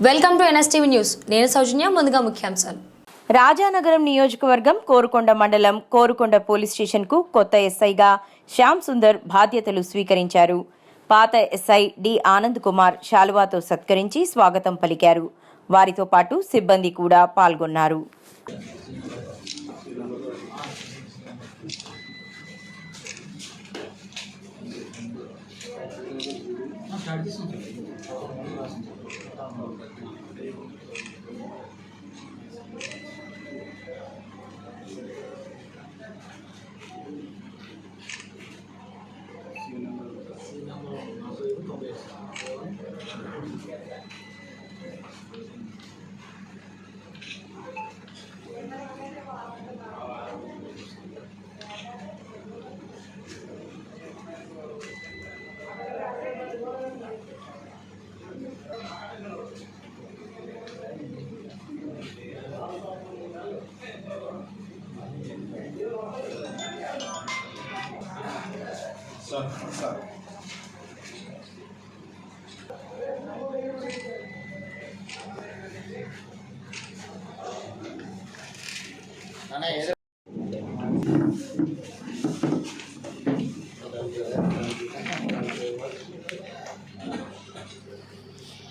Welcome to NSTV news. నేను సౌజన్య. ముందుగా ముఖ్యాంశాలు. రాజానగరం నియోజకవర్గం కోరుకొండ మండలం కోరుకొండ పోలీస్ స్టేషన్కు కొత్త ఎస్ఐగా శ్యామ్ సుందర్ బాధ్యతలు స్వీకరించారు. పాత ఎస్ఐ డి ఆనంద్ కుమార్ శాలువాతో సత్కరించి స్వాగతం పలికారు. వారితో పాటు సిబ్బంది కూడా పాల్గొన్నారు.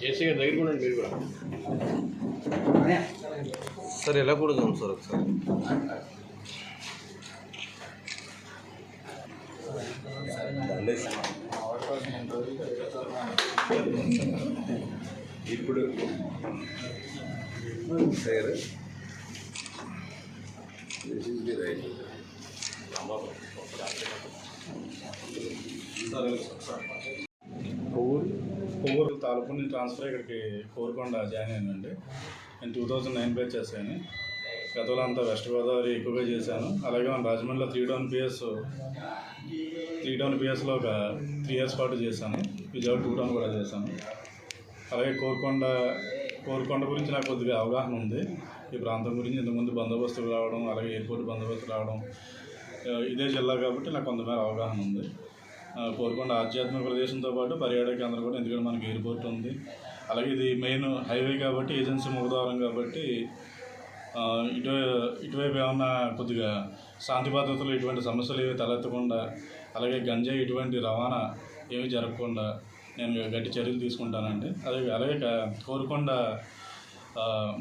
ఏసీ దగ్గర కూడా మీరు కూడా సార్ ఎలా కూడా చూడండి సార్ ఒకసారి. ఇప్పుడు కొవ్వూరు తాలూకు నుంచి ట్రాన్స్ఫర్ ఇక్కడికి కోరుకొండ జాయిన్ అయ్యానండి. నేను 2009 బ్యాచ్ చేశాను. గతంలో అంతా వెస్ట్ గోదావరి ఎక్కువగా చేశాను. అలాగే మన రాజమండ్రిలో 3 డౌన్ పిఎస్లో ఒక 3 ఇయర్స్ పాటు చేశాను. విజయవాడ 2 డౌన్ కూడా చేశాను. అలాగే కోరుకొండ గురించి నాకు కొద్దిగా అవగాహన ఉంది. ఈ ప్రాంతం గురించి ఇంతకుముందు బందోబస్తులు రావడం, అలాగే ఎయిర్పోర్ట్ బందోబస్తు రావడం, ఇదే జిల్లా కాబట్టి నాకు కొంతమేర అవగాహన ఉంది. కోరుకొండ ఆధ్యాత్మిక ప్రదేశంతో పాటు పర్యాటక కేంద్రం కూడా, ఎందుకంటే మనకి ఎయిర్పోర్ట్ ఉంది. అలాగే ఇది మెయిన్ హైవే కాబట్టి, ఏజెన్సీ ముఖద్వారం కాబట్టి ఇటువైపు ఏమన్నా కొద్దిగా శాంతి భద్రతలు ఇటువంటి సమస్యలు ఏవి తలెత్తకుండా, అలాగే గంజాయి ఇటువంటి రవాణా ఏమీ జరగకుండా నేను గట్టి చర్యలు తీసుకుంటానండి. అలాగే కోరుకొండ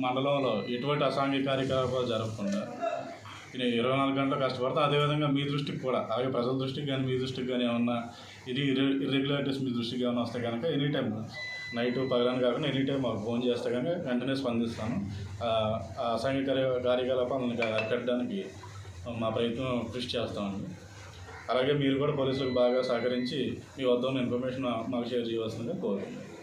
మండలంలో ఎటువంటి అసాంఘిక కార్యకలాపాలు జరగకుండా నేను 24 గంటలు కష్టపడతాను. అదేవిధంగా మీ దృష్టికి కూడా, అలాగే ప్రజల దృష్టికి కానీ మీ దృష్టికి కానీ ఏమన్నా ఇర్రెగ్యులారిటీస్ మీ దృష్టికి ఏమైనా వస్తే కనుక ఎనీ టైం, నైట్ పగలని కాకుండా ఎనీ టైం మాకు ఫోన్ చేస్తే కనుక వెంటనే స్పందిస్తాను. అసాంఘిక కార్యకలాపాలను అరికట్టడానికి మా ప్రయత్నం కృషి చేస్తామండి. అలాగే మీరు కూడా పోలీసులకు బాగా సహకరించి మీ వద్ద ఉన్న ఇన్ఫర్మేషన్ మాకు షేర్ చేయవలసిందిగా కోరుతున్నాను.